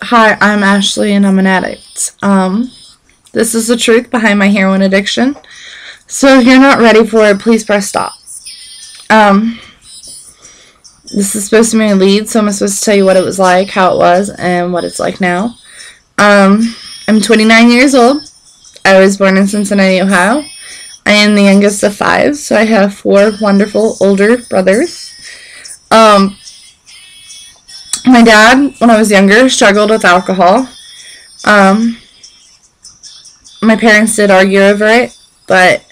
Hi, I'm Ashley and I'm an addict. This is the truth behind my heroin addiction. So if you're not ready for it, please press stop. Um, this is supposed to be my lead, so I'm supposed to tell you what it was like, how it was, and what it's like now. I'm 29 years old. I was born in Cincinnati, Ohio. I am the youngest of 5, so I have 4 wonderful older brothers. My dad, when I was younger, struggled with alcohol. My parents did argue over it, but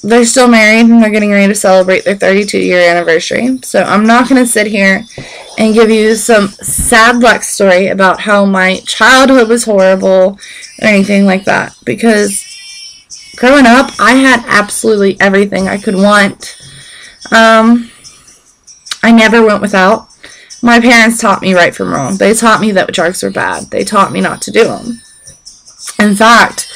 they're still married and they're getting ready to celebrate their 32-year anniversary. So I'm not going to sit here and give you some sad backstory about how my childhood was horrible or anything like that, because growing up, I had absolutely everything I could want. I never went without. My parents taught me right from wrong. They taught me that drugs were bad. They taught me not to do them. In fact,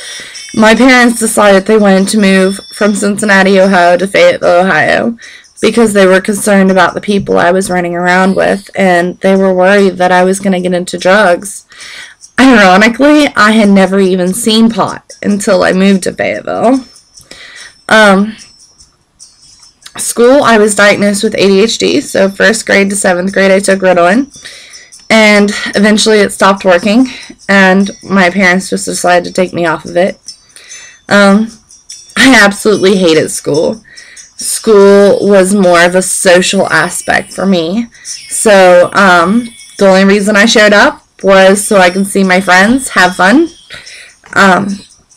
my parents decided they wanted to move from Cincinnati, Ohio to Fayetteville, Ohio, because they were concerned about the people I was running around with, and they were worried that I was going to get into drugs. Ironically, I had never even seen pot until I moved to Fayetteville. School, I was diagnosed with ADHD, so 1st grade to 7th grade I took Ritalin, and eventually it stopped working, and my parents just decided to take me off of it. I absolutely hated school. School was more of a social aspect for me, so the only reason I showed up was so I can see my friends, have fun. I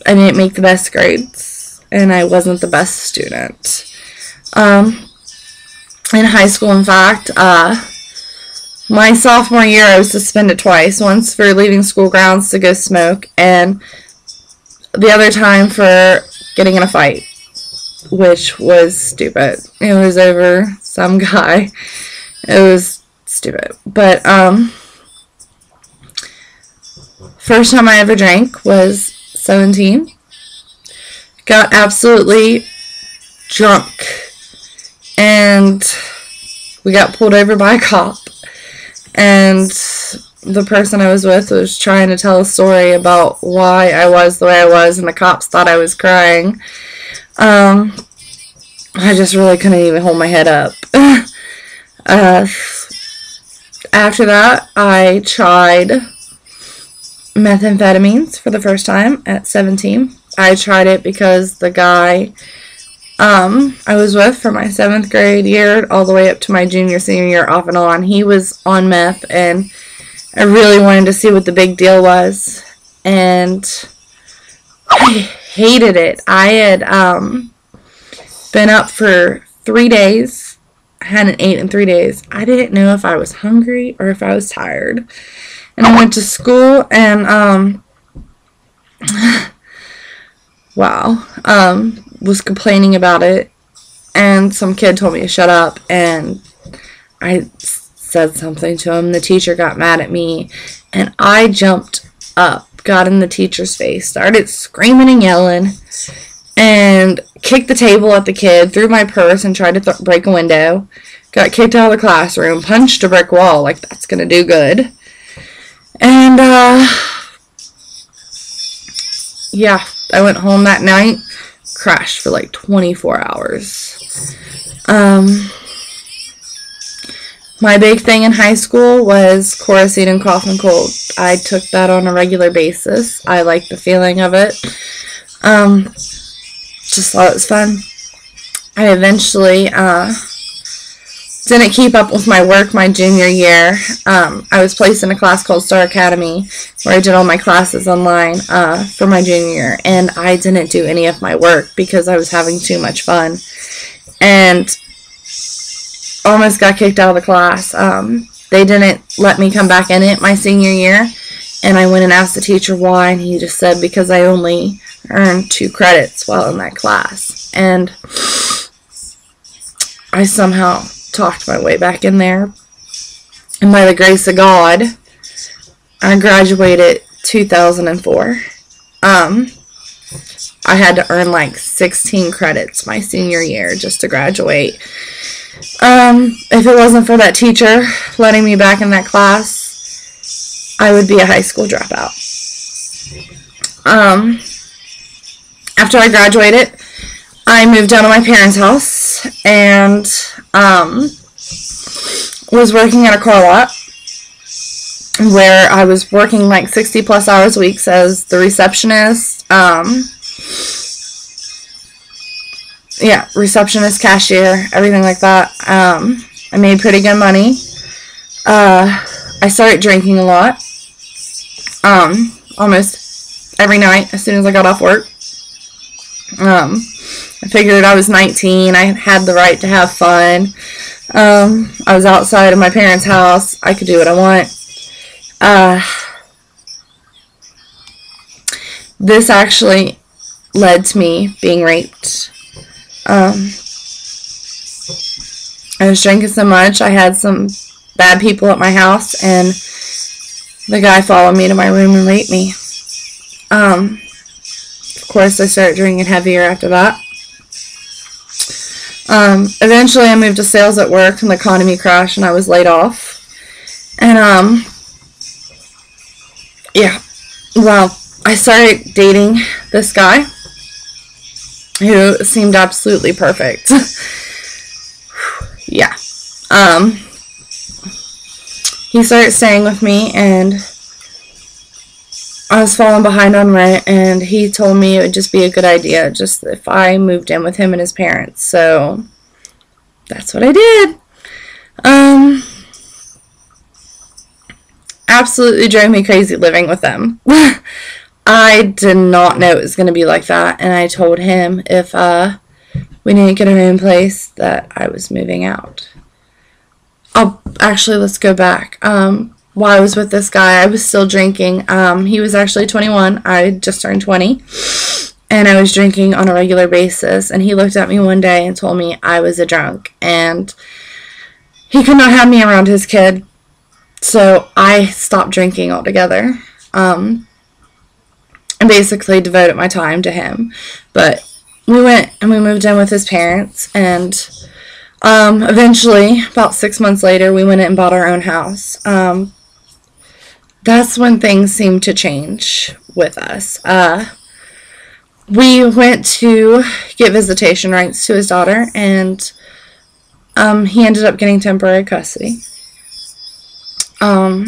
didn't make the best grades, and I wasn't the best student. In high school, in fact, my sophomore year, I was suspended twice. Once for leaving school grounds to go smoke, and the other time for getting in a fight, which was stupid. It was over some guy. It was stupid. But, first time I ever drank was 17. Got absolutely drunk. And we got pulled over by a cop, and the person I was with was trying to tell a story about why I was the way I was, and the cops thought I was crying. I just really couldn't even hold my head up. After that, I tried methamphetamines for the first time at 17. I tried it because the guy I was with for my 7th grade year all the way up to my junior, senior year off and on. He was on meth, and I really wanted to see what the big deal was, and I hated it. I had been up for 3 days. I hadn't ate in 3 days. I didn't know if I was hungry or if I was tired. And I went to school, and was complaining about it, and some kid told me to shut up, and I said something to him. The teacher got mad at me, and I jumped up, got in the teacher's face, started screaming and yelling, and kicked the table at the kid, threw my purse, and tried to break a window. Got kicked out of the classroom, punched a brick wall, like that's gonna do good. And yeah, I went home that night, crashed for like 24 hours. My big thing in high school was Chloroquine and cough and cold. I took that on a regular basis. I liked the feeling of it. Just thought it was fun. I eventually didn't keep up with my work my junior year. I was placed in a class called Star Academy, where I did all my classes online for my junior year, and I didn't do any of my work because I was having too much fun, and almost got kicked out of the class. They didn't let me come back in it my senior year, and I went and asked the teacher why, and he just said because I only earned 2 credits while in that class, and I somehow talked my way back in there, and by the grace of God, I graduated 2004. I had to earn like 16 credits my senior year just to graduate, If it wasn't for that teacher letting me back in that class, I would be a high school dropout. After I graduated, I moved down to my parents' house and was working at a car lot where I was working like 60 plus hours a week as the receptionist. Receptionist, cashier, everything like that. I made pretty good money. I started drinking a lot. Almost every night as soon as I got off work. I figured I was 19. I had the right to have fun. I was outside of my parents' house. I could do what I want. This actually led to me being raped. I was drinking so much, I had some bad people at my house, and the guy followed me to my room and raped me. Of course, I started drinking heavier after that. Eventually, I moved to sales at work, and the economy crashed, and I was laid off. And, I started dating this guy who seemed absolutely perfect. He started staying with me, and I was falling behind on rent, and he told me it would just be a good idea just if I moved in with him and his parents. So that's what I did. Absolutely drove me crazy living with them. I did not know it was going to be like that, and I told him if we didn't get our own place that I was moving out. Let's go back. While I was with this guy, I was still drinking. He was actually 21. I just turned 20, and I was drinking on a regular basis, and he looked at me one day and told me I was a drunk, and he could not have me around his kid, so I stopped drinking altogether. And basically devoted my time to him. But we went and we moved in with his parents, and eventually, about 6 months later, we went and bought our own house. That's when things seemed to change with us. We went to get visitation rights to his daughter, and he ended up getting temporary custody. I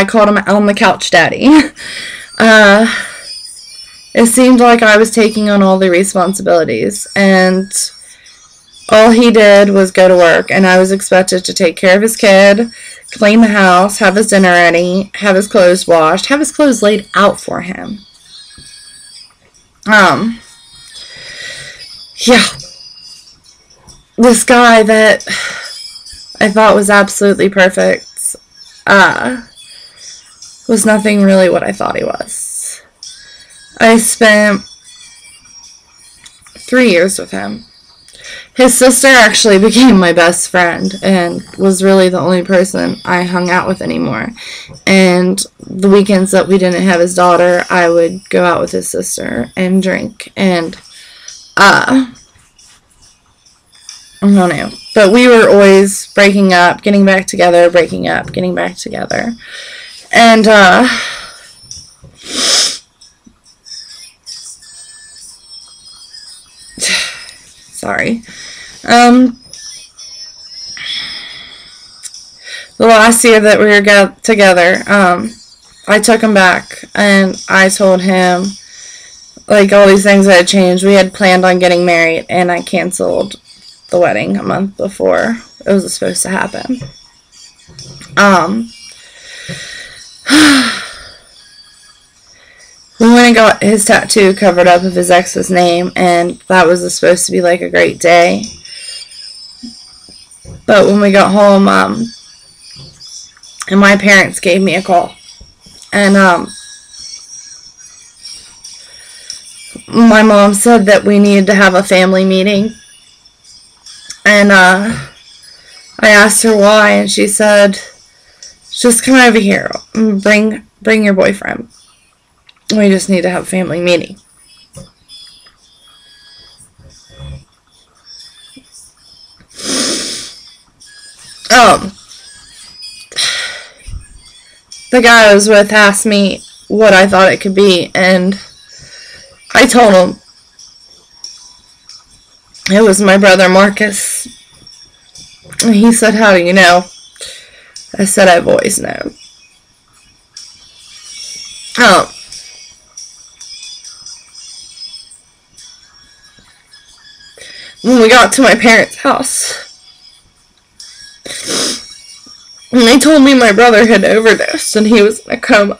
called him on the couch daddy. It seemed like I was taking on all the responsibilities, and all he did was go to work, and I was expected to take care of his kid, clean the house, have his dinner ready, have his clothes washed, have his clothes laid out for him. This guy that I thought was absolutely perfect, was nothing really what I thought he was. I spent 3 years with him. His sister actually became my best friend and was really the only person I hung out with anymore. And the weekends that we didn't have his daughter, I would go out with his sister and drink. And, I don't know. But we were always breaking up, getting back together, breaking up, getting back together. And, sorry. The last year that we were together, I took him back, and I told him, like, all these things that had changed. We had planned on getting married, and I canceled the wedding a month before it was supposed to happen. We went and got his tattoo covered up of his ex's name, and that was supposed to be like a great day. But when we got home, and my parents gave me a call, and my mom said that we needed to have a family meeting, and I asked her why, and she said, just come over here and bring your boyfriend. We just need to have a family meeting. The guy I was with asked me what I thought it could be, and I told him it was my brother Marcus. And he said, "How do you know?" I said, "I've always known." When we got to my parents' house, and they told me my brother had overdosed and he was in a coma.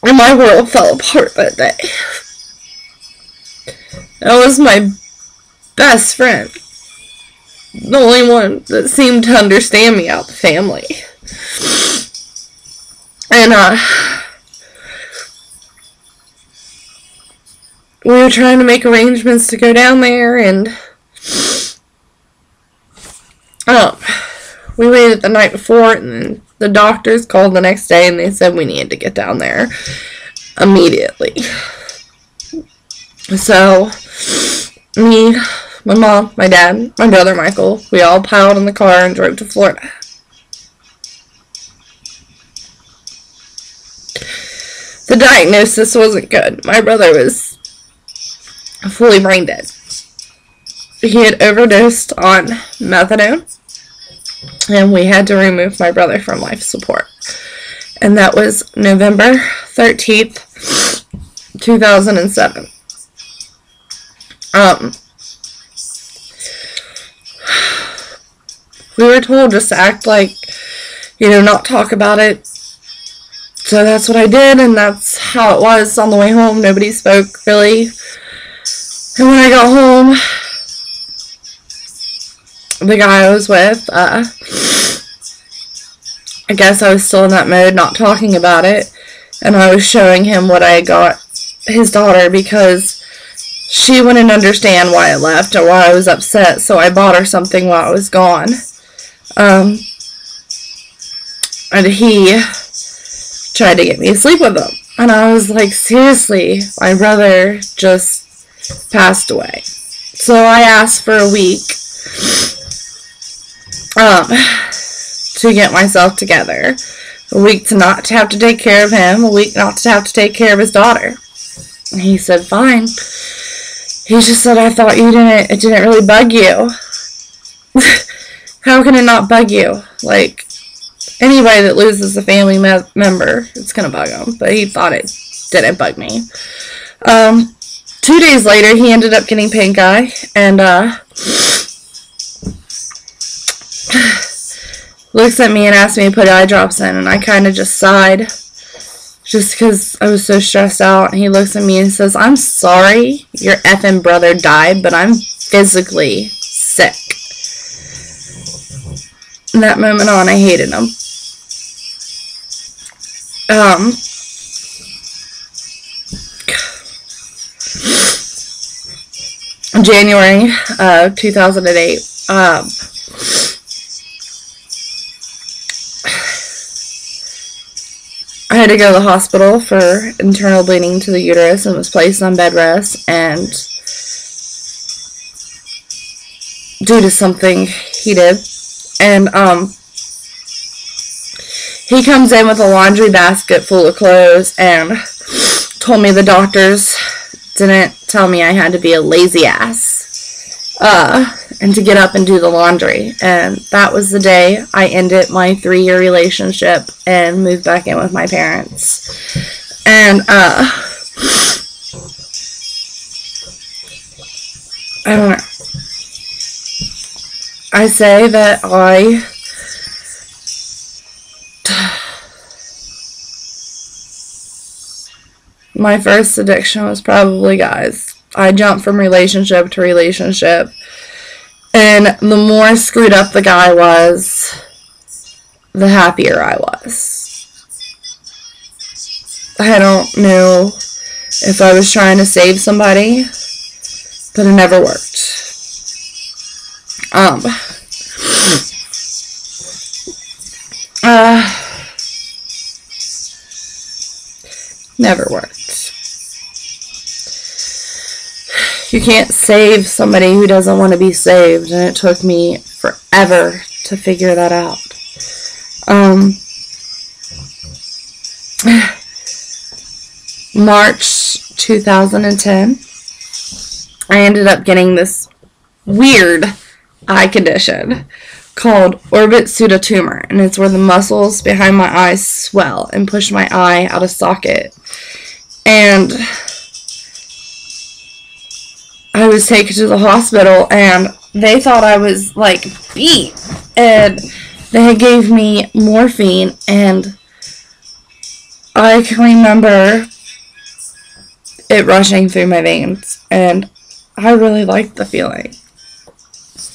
And my world fell apart that day. That was my best friend. The only one that seemed to understand me out of the family. And, we were trying to make arrangements to go down there, and we waited the night before, and then the doctors called the next day, and they said we needed to get down there immediately. So, me, my mom, my dad, my brother Michael, we all piled in the car and drove to Florida. The diagnosis wasn't good. My brother was fully brain dead. He had overdosed on methadone, and we had to remove my brother from life support. And that was November 13th, 2007. We were told just to act like, not talk about it. So that's what I did, and that's how it was on the way home. Nobody spoke, really. And when I got home, the guy I was with, I guess I was still in that mode, not talking about it. And I was showing him what I got his daughter because she wouldn't understand why I left or why I was upset. So I bought her something while I was gone. And he tried to get me to sleep with him. And I was like, seriously, my brother just passed away. So I asked for a week to get myself together. A week to not to have to take care of him. A week not to have to take care of his daughter. And he said, fine. He just said, I thought it didn't really bug you. How can it not bug you? Like, anybody that loses a family member, it's going to bug him. But he thought it didn't bug me. 2 days later, he ended up getting pink eye. And, looks at me and asked me to put eye drops in. And I kind of just sighed. Just because I was so stressed out. And he looks at me and says, I'm sorry your effing brother died, but I'm physically sick. From that moment on, I hated him. January 2008, I had to go to the hospital for internal bleeding to the uterus and was placed on bed rest, and due to something he did. And he comes in with a laundry basket full of clothes and told me the doctors didn't tell me I had to be a lazy ass and to get up and do the laundry. And that was the day I ended my 3-year relationship and moved back in with my parents. And I don't know. I say that my first addiction was probably guys. I jumped from relationship to relationship. And the more screwed up the guy was, the happier I was. I don't know if I was trying to save somebody, but it never worked. Never worked. you can't save somebody who doesn't want to be saved, and it took me forever to figure that out. March 2010, I ended up getting this weird eye condition called orbit pseudotumor, and it's where the muscles behind my eyes swell and push my eye out of socket. And I was taken to the hospital, and they thought I was like beat, and they gave me morphine, and I can remember it rushing through my veins, and I really liked the feeling.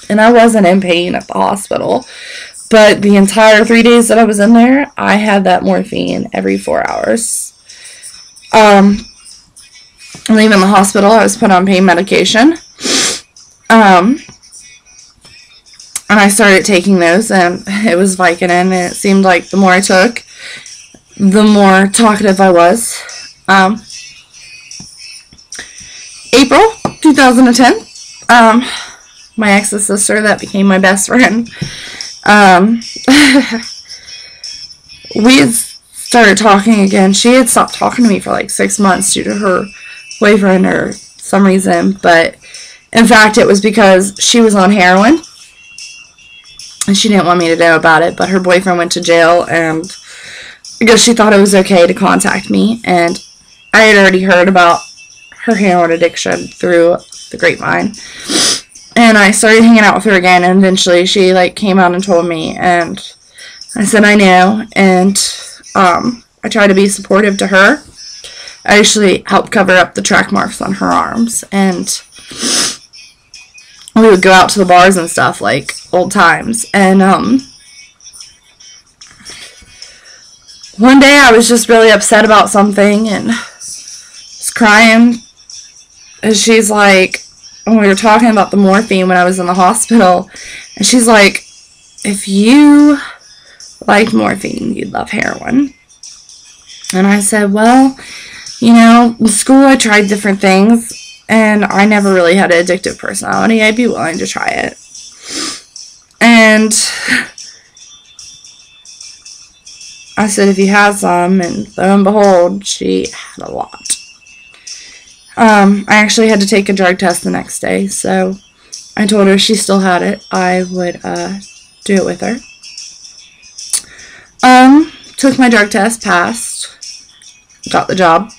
And I wasn't in pain at the hospital, but the entire 3 days that I was in there, I had that morphine every 4 hours. Leaving the hospital, I was put on pain medication, and I started taking those, and it was Vicodin, and it seemed like the more I took, the more talkative I was. April 2010, my ex's sister that became my best friend, we had started talking again. She had stopped talking to me for like 6 months due to her boyfriend or some reason, but in fact it was because she was on heroin and she didn't want me to know about it, but her boyfriend went to jail, and I guess she thought it was okay to contact me, and I had already heard about her heroin addiction through the grapevine, and I started hanging out with her again, and eventually she like came out and told me, and I said I know, and I tried to be supportive to her. I actually helped cover up the track marks on her arms, and we would go out to the bars and stuff like old times, and one day I was just really upset about something and was crying, and she's like, when we were talking about the morphine when I was in the hospital, and she's like, if you liked morphine, you'd love heroin. And I said, well, you know, in school I tried different things, and I never really had an addictive personality. I'd be willing to try it. And I said, if you have some, and lo and behold, she had a lot. I actually had to take a drug test the next day, so I told her if she still had it, I would do it with her. Took my drug test, passed, got the job.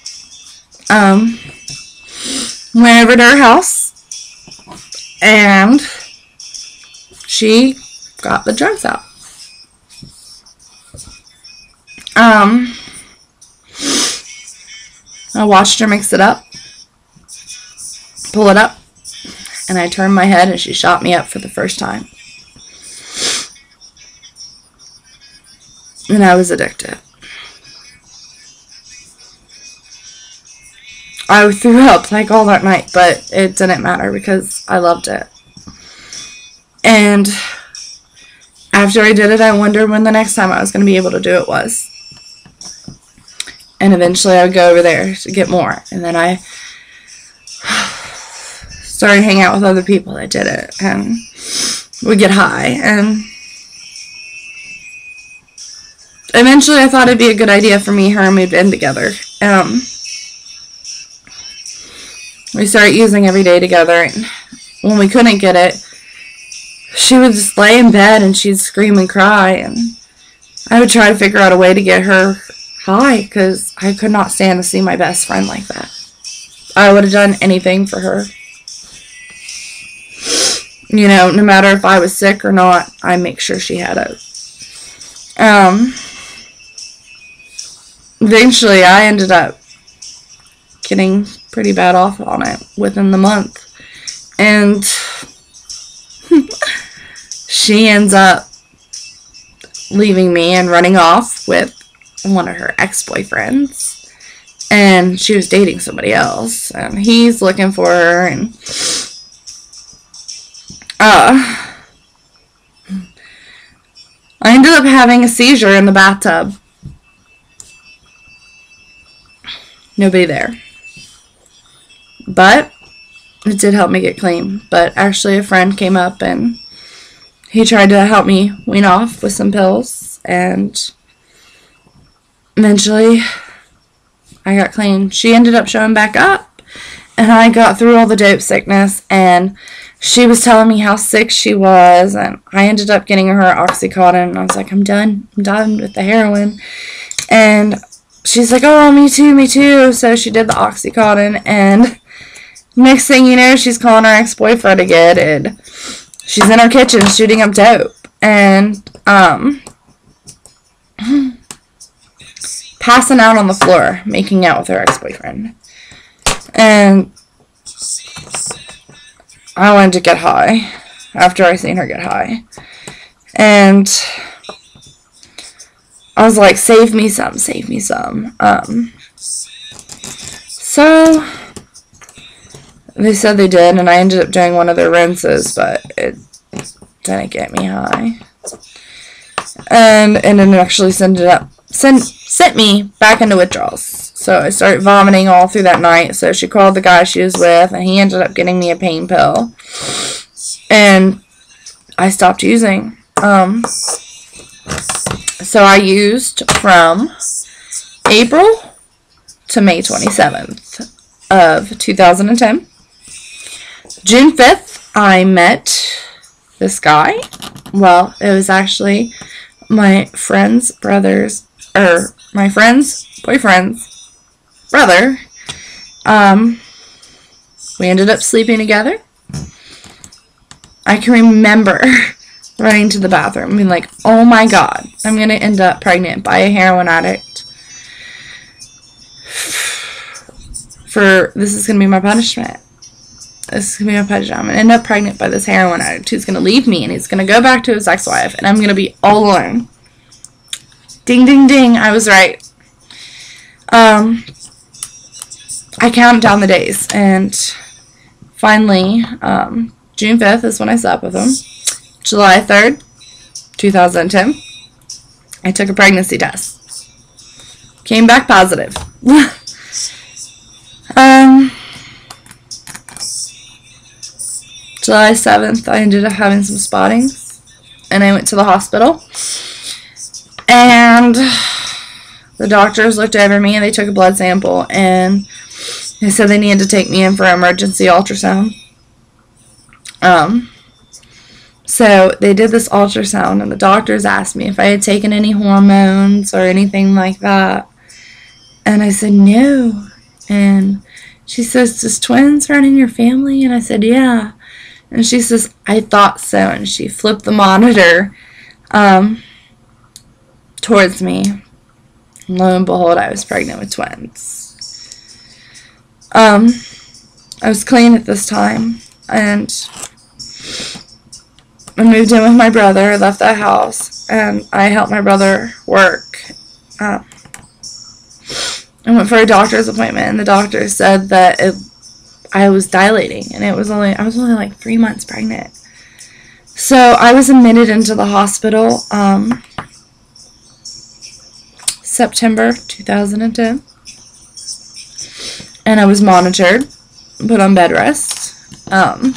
Went over to her house, and she got the drugs out. I watched her mix it up, pull it up, and I turned my head and she shot me up for the first time. And I was addicted. I threw up like all that night, but it didn't matter because I loved it. And after I did it, I wondered when the next time I was going to be able to do it was. And eventually I would go over there to get more. And then I started hanging out with other people that did it. And we'd get high. And eventually I thought it'd be a good idea for me, her, and move in together. We started using every day together. And when we couldn't get it, she would just lay in bed and she'd scream and cry. And I would try to figure out a way to get her high because I could not stand to see my best friend like that. I would have done anything for her. You know, no matter if I was sick or not, I make sure she had it. Eventually, I ended up getting pretty bad off on it within the month. And she ends up leaving me and running off with one of her ex-boyfriends. And she was dating somebody else. And he's looking for her. And I ended up having a seizure in the bathtub. Nobody there. But it did help me get clean. But actually a friend came up and he tried to help me wean off with some pills, and eventually I got clean. She ended up showing back up, and I got through all the dope sickness, and she was telling me how sick she was, and I ended up getting her Oxycontin, and I was like, I'm done with the heroin. And she's like, oh, me too. So she did the Oxycontin, and next thing you know, she's calling her ex-boyfriend again, and she's in her kitchen shooting up dope, and passing out on the floor, making out with her ex-boyfriend. And I wanted to get high after I seen her get high. And I was like, save me some. So they said they did, and I ended up doing one of their rinses, but it didn't get me high. And it actually sent me back into withdrawals. So I started vomiting all through that night. So she called the guy she was with, and he ended up getting me a pain pill. And I stopped using. So I used from April to May 27th of 2010. June 5th, I met this guy. Well, it was actually my friend's boyfriend's brother. We ended up sleeping together. I can remember running to the bathroom and being like, oh my god, I'm going to end up pregnant by a heroin addict. This is going to be my punishment. I'm going to end up pregnant by this heroin addict who's going to leave me, and he's going to go back to his ex-wife, and I'm going to be all alone. Ding, ding, ding. I was right. I counted down the days, and finally, June 5th is when I slept with him. July 3rd, 2010, I took a pregnancy test. Came back positive. July 7th, I ended up having some spottings, and I went to the hospital, and the doctors looked over me, and they took a blood sample, and they said they needed to take me in for an emergency ultrasound. So they did this ultrasound, and the doctors asked me if I had taken any hormones or anything like that, and I said no. And she says, does twins run in your family? And I said, yeah. And she says, I thought so. And she flipped the monitor towards me. And lo and behold, I was pregnant with twins. I was clean at this time. And I moved in with my brother. I left that house. And I helped my brother work. I went for a doctor's appointment. And the doctor said that I was dilating, and I was only like 3 months pregnant. So I was admitted into the hospital September 2010, and I was monitored, put on bed rest. I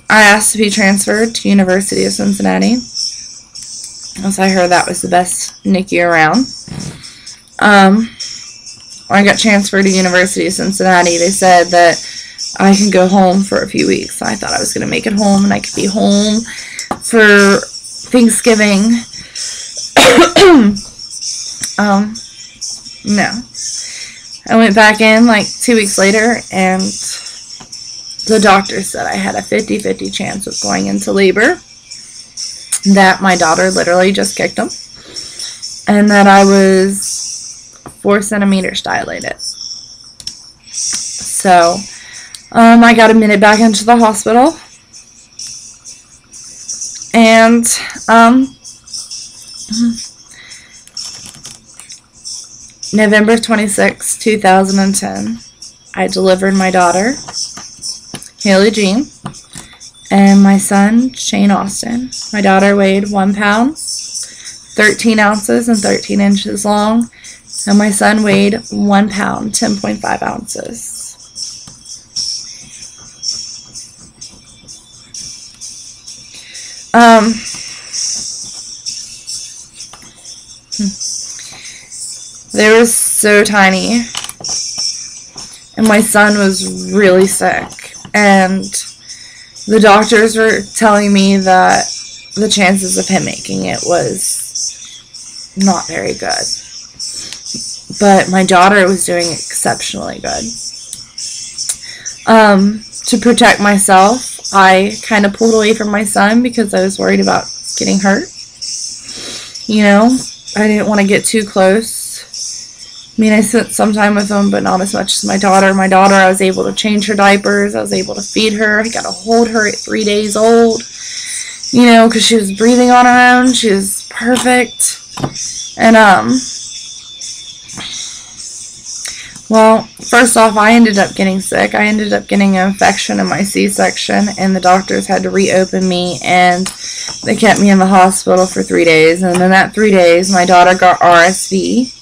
asked to be transferred to University of Cincinnati, as I heard that was the best NICU around. When I got transferred to University of Cincinnati, they said that I can go home for a few weeks. I thought I was going to make it home, and I could be home for Thanksgiving. No. I went back in like 2 weeks later, and the doctor said I had a 50-50 chance of going into labor, that my daughter literally just kicked him, and that I was 4 centimeters dilated. So, I got admitted back into the hospital, and, November 26, 2010, I delivered my daughter, Haley Jean, and my son, Shane Austin. My daughter weighed 1 pound, 13 ounces, and 13 inches long. And my son weighed 1 pound, 10.5 ounces. They were so tiny. And my son was really sick. And the doctors were telling me that the chances of him making it was not very good. But my daughter was doing exceptionally good. To protect myself, I kind of pulled away from my son because I was worried about getting hurt. You know, I didn't want to get too close. I mean, I spent some time with him, but not as much as my daughter. My daughter, I was able to change her diapers. I was able to feed her. I got to hold her at 3 days old, you know, because she was breathing on her own. She was perfect. And, well, first off, I ended up getting sick. I ended up getting an infection in my C-section, and the doctors had to reopen me, and they kept me in the hospital for 3 days. And in that 3 days, my daughter got RSV.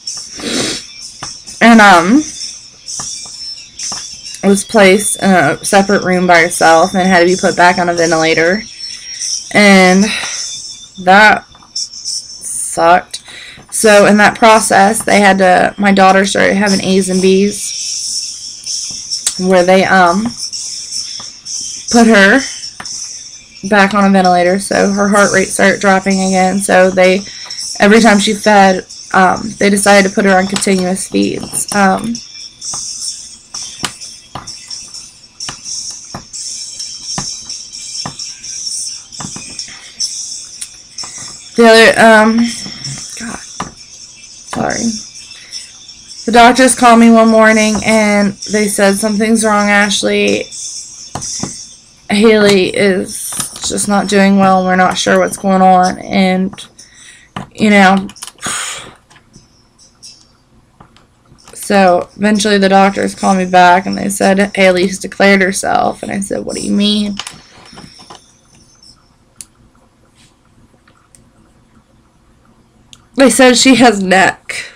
And, was placed in a separate room by herself and had to be put back on a ventilator. And that sucked. So in that process, they had to, my daughter started having A's and B's, where they, put her back on a ventilator, so her heart rate started dropping again. So they, every time she fed, they decided to put her on continuous feeds. The other, God, sorry. The doctors called me one morning and they said, something's wrong, Ashley. Haley is just not doing well and we're not sure what's going on. And, you know, so eventually the doctors called me back and they said, Haley's declared herself. And I said, what do you mean? They said she has neck.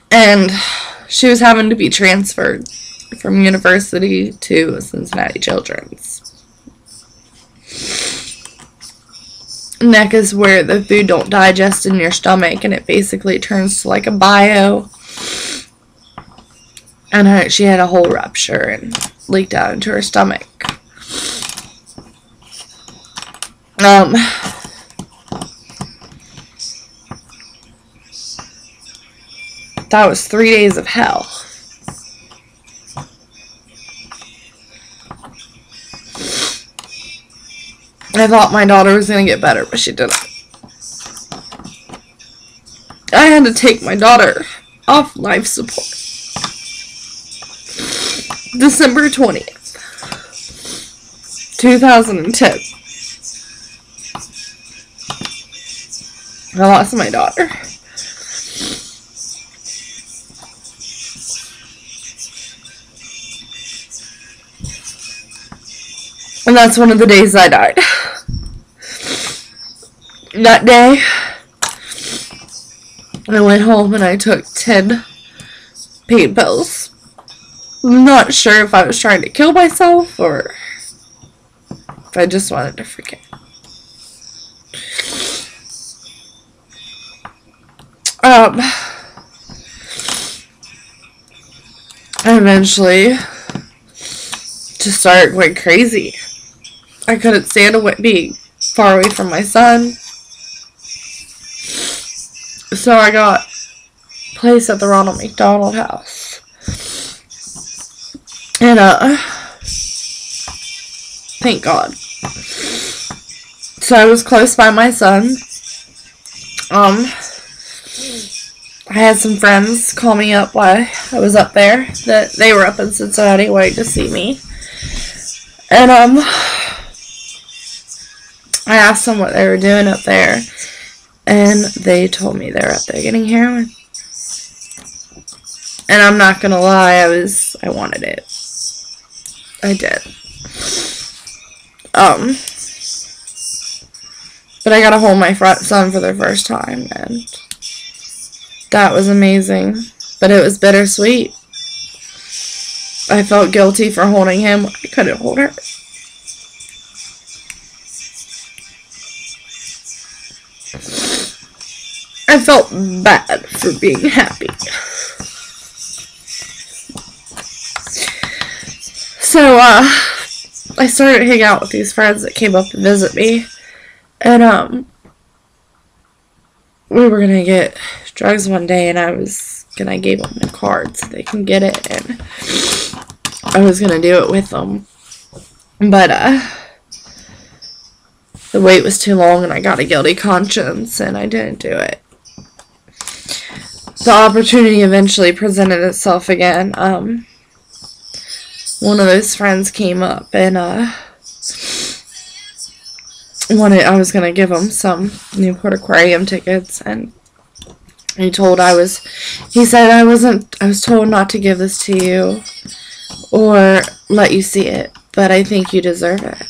And she was having to be transferred from university to Cincinnati Children's. Neck is where the food don't digest in your stomach, and it basically turns to like a bio. And she had a whole rupture and leaked out into her stomach. That was 3 days of hell. I thought my daughter was going to get better, but she didn't. I had to take my daughter off life support. December 20th, 2010. I lost my daughter. And that's one of the days I died. That day, I went home and I took 10 pain pills. I'm not sure if I was trying to kill myself or if I just wanted to forget. I eventually just started going crazy. I couldn't stand being far away from my son. So I got placed at the Ronald McDonald House. And, thank God. So I was close by my son. I had some friends call me up while I was up there. That they were up in Cincinnati waiting to see me. And, I asked them what they were doing up there. And they told me they were up there getting heroin. And I'm not gonna lie, I wanted it. I did. But I got to hold my son for the first time, and That was amazing. But it was bittersweet. I felt guilty for holding him. I couldn't hold her. I felt bad for being happy. So, I started hanging out with these friends that came up to visit me. And, we were gonna get drugs one day, and I was gonna give them a card so they can get it, and I was gonna do it with them. But, the wait was too long, and I got a guilty conscience, and I didn't do it. The opportunity eventually presented itself again. One of those friends came up, and I was going to give him some Newport Aquarium tickets, and he said I was told not to give this to you or let you see it, but I think you deserve it.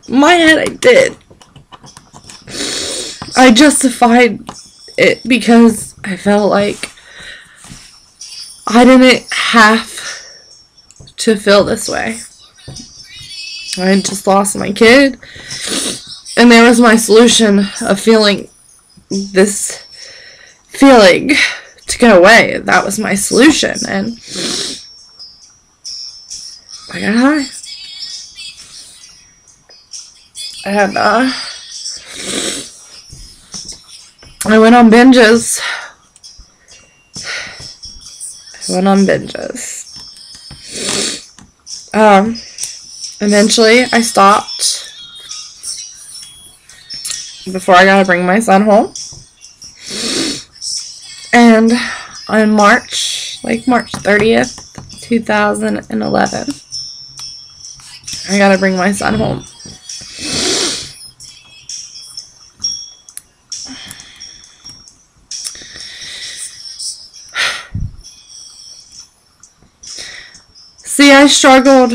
In my head, I did. I justified it because I felt like I didn't have to feel this way. I had just lost my kid, and there was my solution of feeling this feeling to go away. That was my solution, and I got high. And I went on binges. Eventually I stopped before I gotta bring my son home. And on March 30th, 2011, I gotta bring my son home. See, I struggled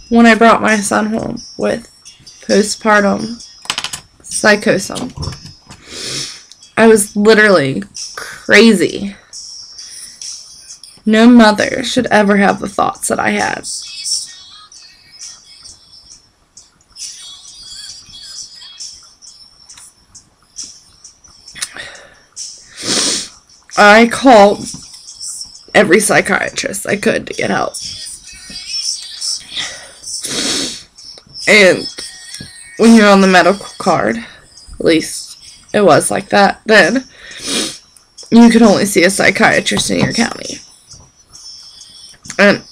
when I brought my son home with postpartum psychosis. I was literally crazy. No mother should ever have the thoughts that I had. I called every psychiatrist I could to get help. And when you're on the medical card, at least it was like that then, you could only see a psychiatrist in your county. And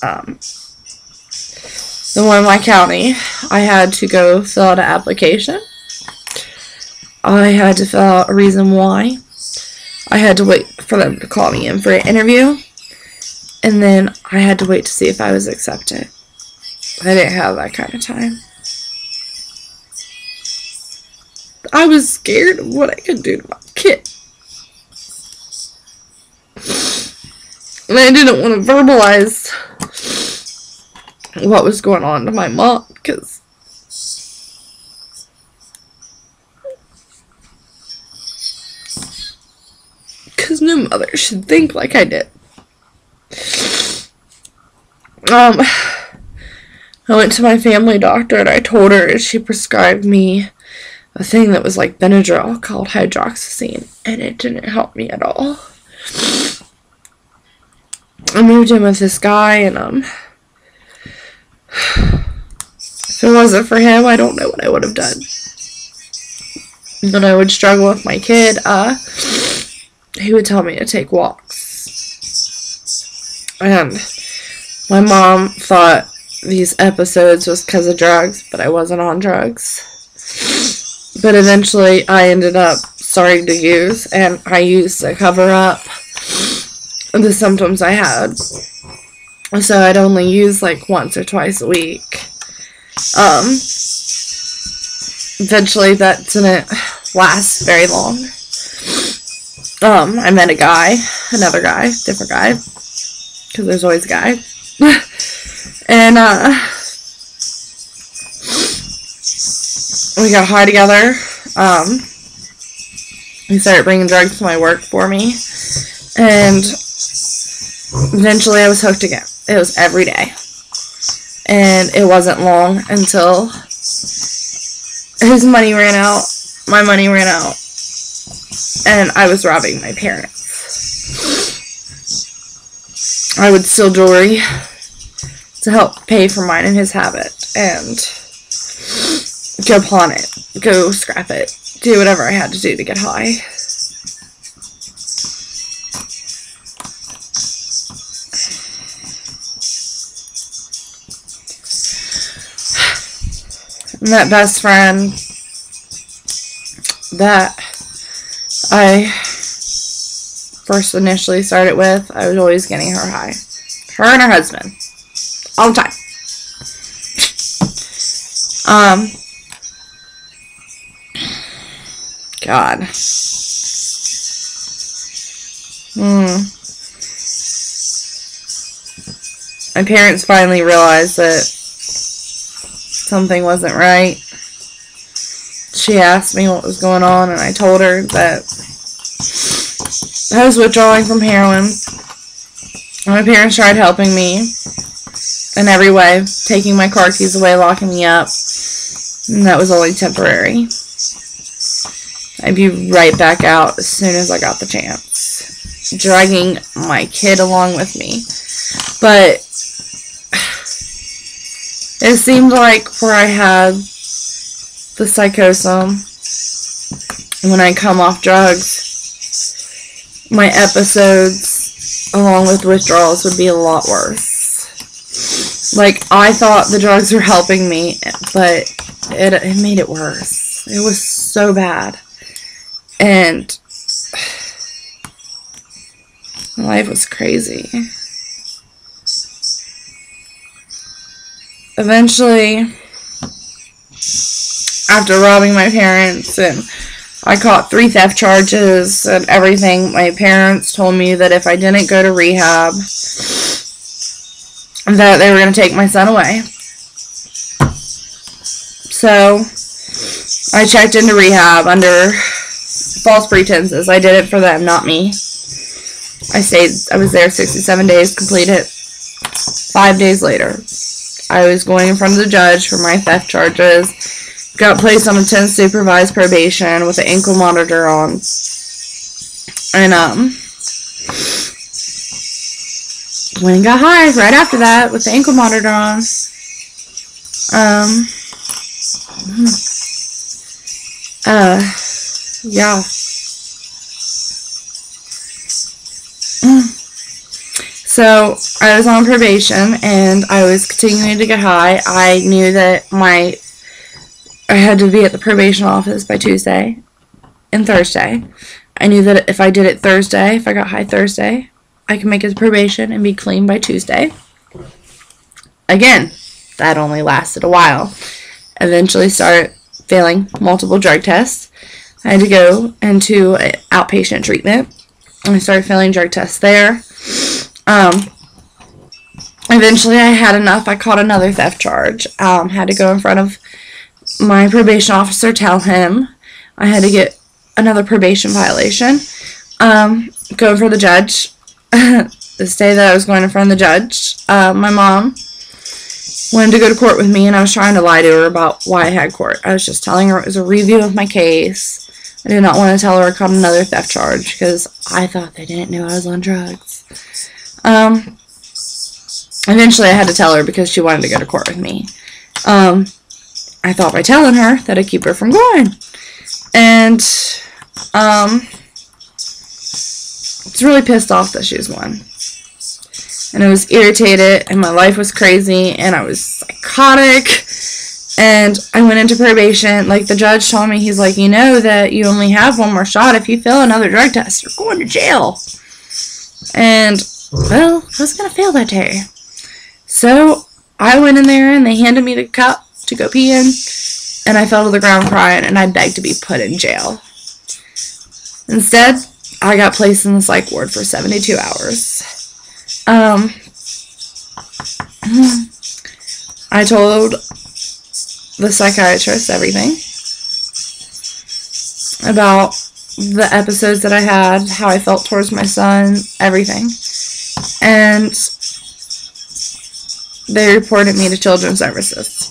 the one in my county, I had to go fill out an application. I had to fill out a reason why. I had to wait for them to call me in for an interview. And then I had to wait to see if I was accepted. I didn't have that kind of time. I was scared of what I could do to my kid. And I didn't want to verbalize what was going on to my mom because no mother should think like I did. I went to my family doctor and I told her, and she prescribed me a thing that was like Benadryl called hydroxyzine, and it didn't help me at all. I moved in with this guy, and if it wasn't for him, I don't know what I would have done. But I would struggle with my kid. He would tell me to take walks, and my mom thought these episodes was because of drugs, but I wasn't on drugs. But eventually, I ended up starting to use, and I used to cover up the symptoms I had. So I'd only use like once or twice a week. Eventually, that didn't last very long. I met another guy, different guy, because there's always a guy. And we got high together. he started bringing drugs to my work for me. And eventually I was hooked again. It was every day. And it wasn't long until his money ran out, my money ran out, and I was robbing my parents. I would steal jewelry to help pay for mine and his habit, and go pawn it, go scrap it, do whatever I had to do to get high. And that best friend that I first initially started with, I was always getting her high. Her and her husband. All the time. God. My parents finally realized that something wasn't right. She asked me what was going on, and I told her that I was withdrawing from heroin. My parents tried helping me in every way, taking my car keys away, locking me up, and that was only temporary. I'd be right back out as soon as I got the chance, dragging my kid along with me. But it seemed like where I had the psychosis, when I come off drugs, my episodes, along with withdrawals, would be a lot worse. Like, I thought the drugs were helping me, but it made it worse. It was so bad. And life was crazy. Eventually, after robbing my parents, and I caught 3 theft charges and everything, my parents told me that if I didn't go to rehab, that they were going to take my son away. So, I checked into rehab under false pretenses. I did it for them, not me. I was there 67 days, completed 5 days later. I was going in front of the judge for my theft charges. Got placed on intense supervised probation with an ankle monitor on. And, went and got high right after that with the ankle monitor on. Yeah. So, I was on probation, and I was continuing to get high. I knew that I had to be at the probation office by Tuesday and Thursday. I knew that if I did it Thursday, if I got high Thursday, I could make it to probation and be clean by Tuesday. Again, that only lasted a while. Eventually started failing multiple drug tests. I had to go into an outpatient treatment. And I started failing drug tests there. Eventually I had enough. I caught another theft charge. Had to go in front of my probation officer, tell him I had to get another probation violation. Go for the judge. This day that I was going in front of the judge, my mom wanted to go to court with me, and I was trying to lie to her about why I had court. I was just telling her it was a review of my case. I did not want to tell her I caught another theft charge because I thought they didn't know I was on drugs. Eventually I had to tell her because she wanted to go to court with me. I thought by telling her that I'd keep her from going. And I was really pissed off that she was going. And I was irritated, and my life was crazy, and I was psychotic. And I went into probation. Like, the judge told me, he's like, you know that you only have one more shot. If you fail another drug test, you're going to jail. And, well, I was going to fail that day. So, I went in there, and they handed me the cup to go pee in. And I fell to the ground crying, and I begged to be put in jail. Instead, I got placed in the psych ward for 72 hours. I told the psychiatrist everything about the episodes that I had, how I felt towards my son, everything. And they reported me to Children's Services.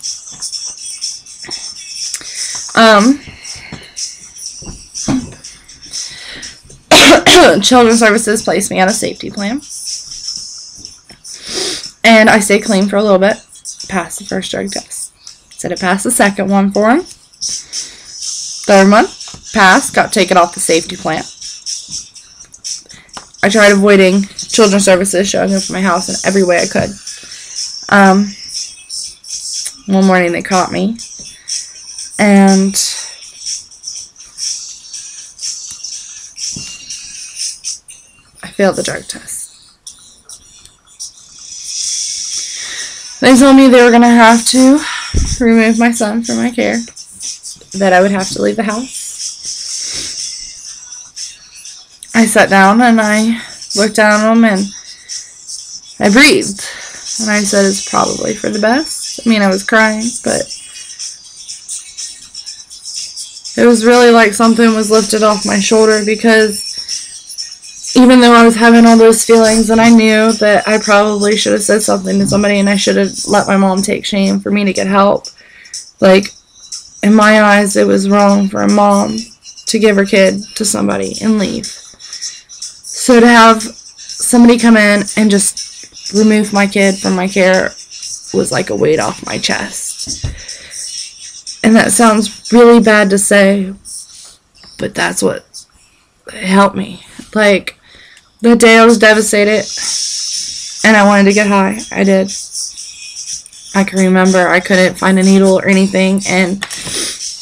Children's Services placed me on a safety plan. And I stayed clean for a little bit. Passed the first drug test. Said it passed the second one for him. Third one, passed, got taken off the safety plan. I tried avoiding Children's Services showing up at my house in every way I could. One morning they caught me. And I failed the drug test. They told me they were going to have to remove my son from my care, that I would have to leave the house. I sat down and I looked down at him and I breathed. And I said it's probably for the best. I mean, I was crying, but it was really like something was lifted off my shoulder, because even though I was having all those feelings and I knew that I probably should have said something to somebody and I should have let my mom take shame for me to get help, like, in my eyes, it was wrong for a mom to give her kid to somebody and leave. So to have somebody come in and just remove my kid from my care was like a weight off my chest. And that sounds really bad to say, but that's what helped me. Like, that day I was devastated and I wanted to get high. I did. I can remember I couldn't find a needle or anything, and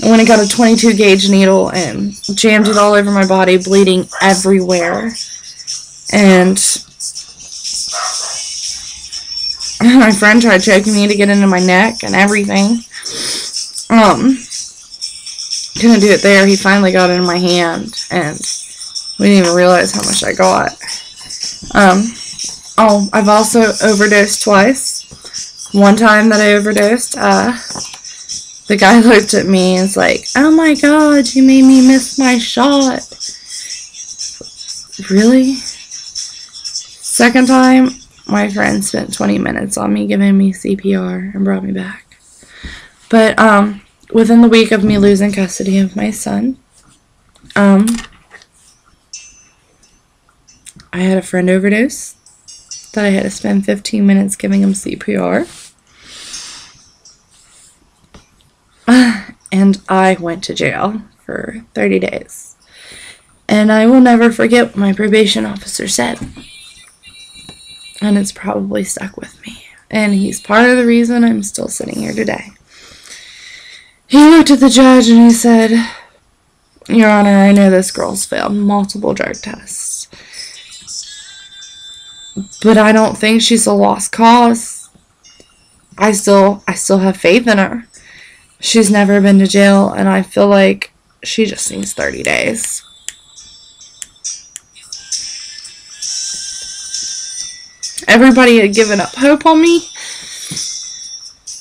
I went and got a 22 gauge needle and jammed it all over my body, bleeding everywhere. And my friend tried choking me to get into my neck and everything. Couldn't do it there. He finally got it in my hand, and we didn't even realize how much I got. I've also overdosed twice. One time that I overdosed, the guy looked at me and was like, "Oh my God, you made me miss my shot." Really? Second time, my friend spent 20 minutes on me giving me CPR and brought me back. But within the week of me losing custody of my son, I had a friend overdose that I had to spend 15 minutes giving him CPR. And I went to jail for 30 days. And I will never forget what my probation officer said. And it's probably stuck with me. And he's part of the reason I'm still sitting here today. He looked at the judge and he said, "Your Honor, I know this girl's failed multiple drug tests, but I don't think she's a lost cause. I still have faith in her. She's never been to jail, and I feel like she just needs 30 days. Everybody had given up hope on me,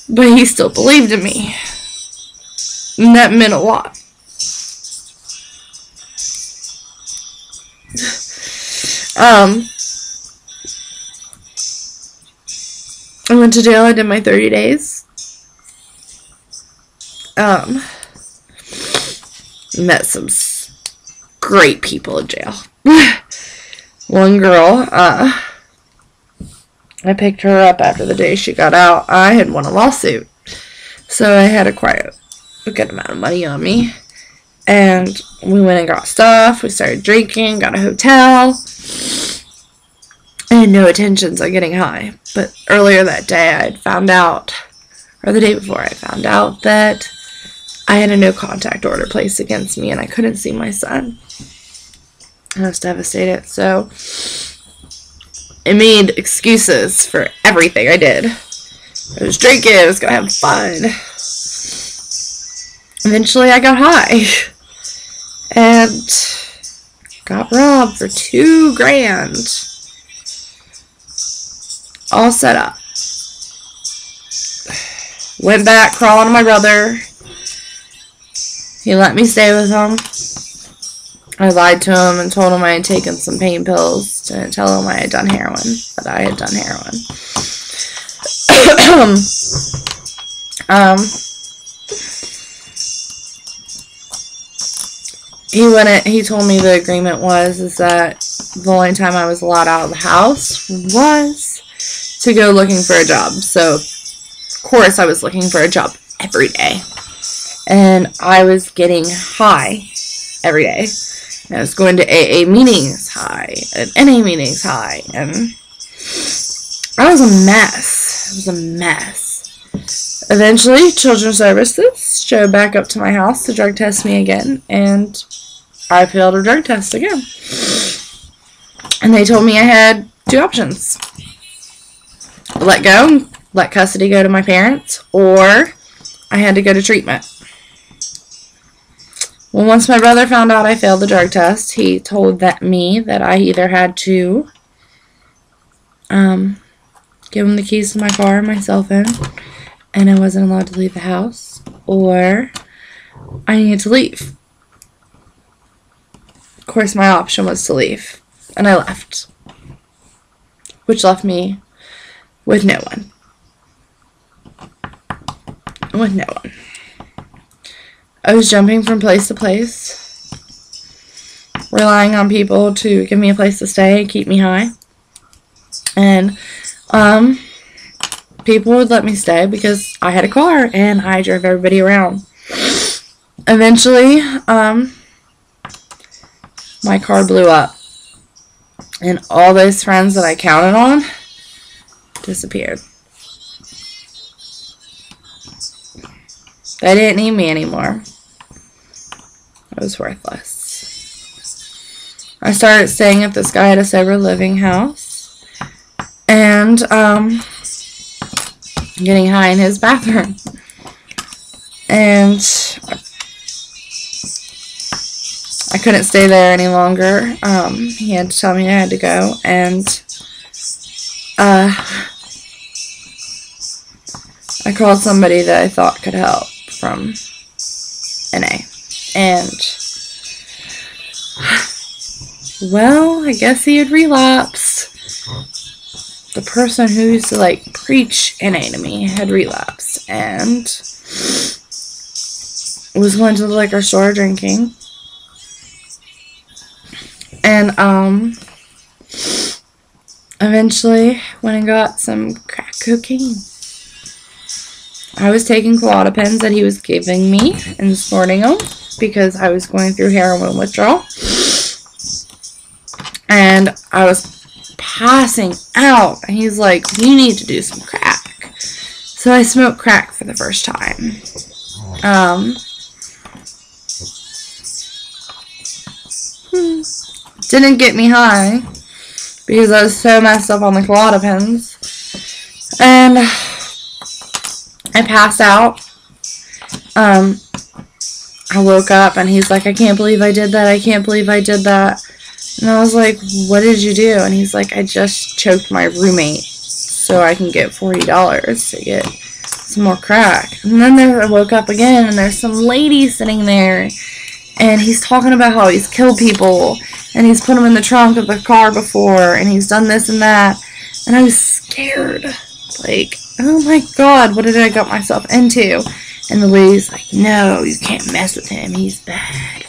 but he still believed in me. And that meant a lot. I went to jail. I did my 30 days. Met some great people in jail. One girl, I picked her up after the day she got out. I had won a lawsuit, so I had quite a good amount of money on me. And we went and got stuff. We started drinking, got a hotel. I had no intentions on getting high. But earlier that day, I had found out, or the day before, I found out that I had a no contact order placed against me and I couldn't see my son. I was devastated. So I made excuses for everything I did. I was drinking, I was going to have fun. Eventually I got high and got robbed for $2,000. All set up. Went back crawling to my brother. He let me stay with him. I lied to him and told him I had taken some pain pills. Didn't tell him I had done heroin, but I had done heroin. He told me the agreement is that the only time I was allowed out of the house was to go looking for a job. So, of course, I was looking for a job every day. And I was getting high every day. And I was going to AA meetings high, and NA meetings high, and I was a mess. It was a mess. Eventually, Children's Services showed back up to my house to drug test me again, and I failed a drug test again. And they told me I had 2 options. Let go, let custody go to my parents, or I had to go to treatment. Well, once my brother found out I failed the drug test, he told me that I either had to give him the keys to my car and my cell phone, and I wasn't allowed to leave the house, or I needed to leave. Of course, my option was to leave, and I left, which left me with no one. With no one. I was jumping from place to place, relying on people to give me a place to stay, keep me high. And people would let me stay because I had a car and I drove everybody around. Eventually, my car blew up, and all those friends that I counted on disappeared. They didn't need me anymore. I was worthless. I started staying at this guy at a sober living house, and getting high in his bathroom. And I couldn't stay there any longer. He had to tell me I had to go, and I called somebody that I thought could help from NA. And, well, I guess he had relapsed. The person who used to, like, preach NA to me had relapsed and was going to the liquor store drinking. And, eventually went and got some crack cocaine. I was taking Klonopins that he was giving me and snorting them because I was going through heroin withdrawal. And I was passing out. And he's like, you need to do some crack. So I smoked crack for the first time. Didn't get me high because I was so messed up on the Klonopins. And I passed out. I woke up and he's like, I can't believe I did that. I can't believe I did that. And I was like, what did you do? And he's like, I just choked my roommate so I can get $40 to get some more crack. And then I woke up again and there's some lady sitting there and he's talking about how he's killed people and he's put them in the trunk of the car before and he's done this and that. And I was scared. Like, oh my God, what did I get myself into? And the lady's like, no, you can't mess with him. He's bad.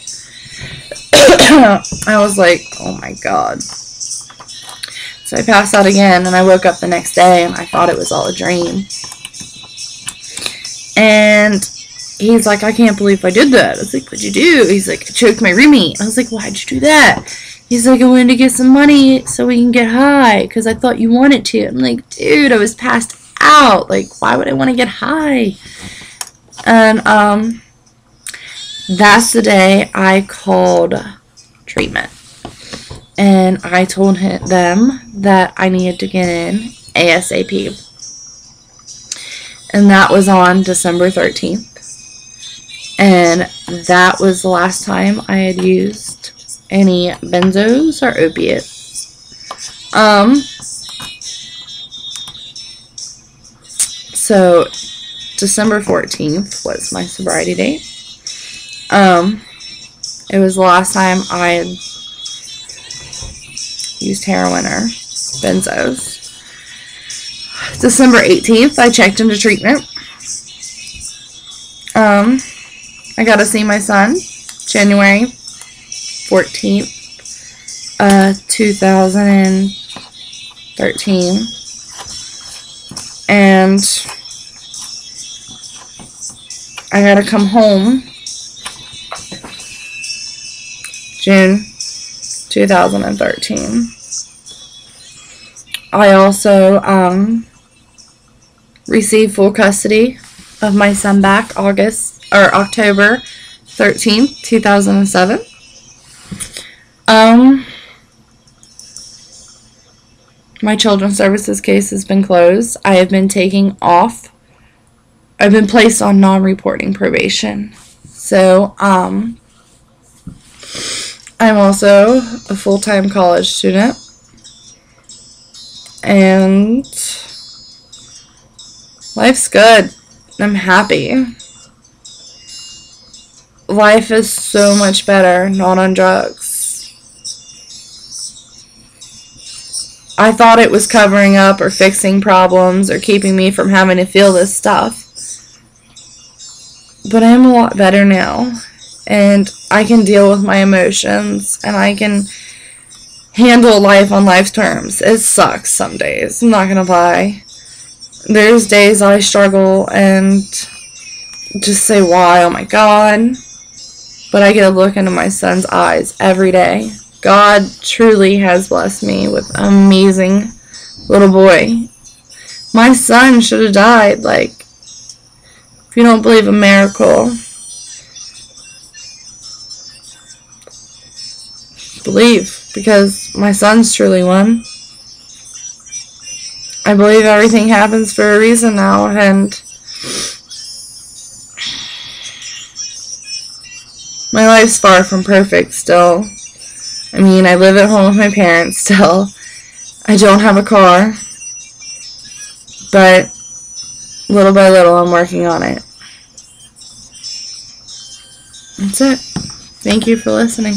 I was like, oh my God. So I passed out again, and I woke up the next day, and I thought it was all a dream. And he's like, I can't believe I did that. I was like, what'd you do? He's like, I choked my roommate. I was like, why'd you do that? He's like, I wanted to get some money so we can get high, because I thought you wanted to. I'm like, dude, I was passed out. Like, why would I want to get high? And that's the day I called treatment. And I told them that I needed to get in ASAP. And that was on December 13th. And that was the last time I had used any benzos or opiates. So December 14th was my sobriety date. It was the last time I had used heroin or benzos. December 18th, I checked into treatment. I got to see my son January 14th, 2013. And I got to come home June 2013. I also received full custody of my son back October 13th, 2007. My children's services case has been closed. I have been taking off. I've been placed on non-reporting probation. So, I'm also a full-time college student. And life's good. I'm happy. Life is so much better not on drugs. I thought it was covering up or fixing problems or keeping me from having to feel this stuff. But I'm a lot better now. And I can deal with my emotions. And I can handle life on life's terms. It sucks some days. I'm not going to lie. There's days I struggle and just say, why? Oh my God. But I get a look into my son's eyes every day. God truly has blessed me with an amazing little boy. My son should have died. Like, if you don't believe a miracle, believe, because my son's truly one. I believe everything happens for a reason now, and my life's far from perfect still. I mean, I live at home with my parents still. I don't have a car, but little by little I'm working on it. That's it. Thank you for listening.